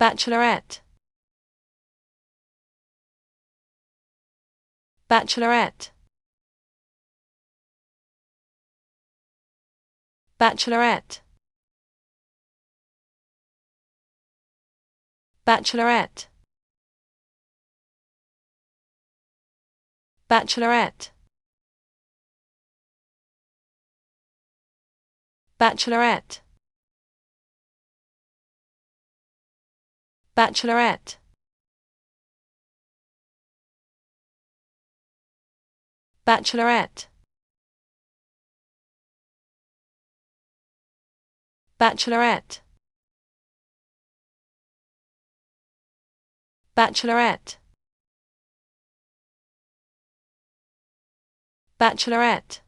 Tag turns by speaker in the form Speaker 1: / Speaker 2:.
Speaker 1: Bachelorette, Bachelorette, Bachelorette, Bachelorette, Bachelorette, Bachelorette, Bachelorette, Bachelorette, Bachelorette, Bachelorette, Bachelorette,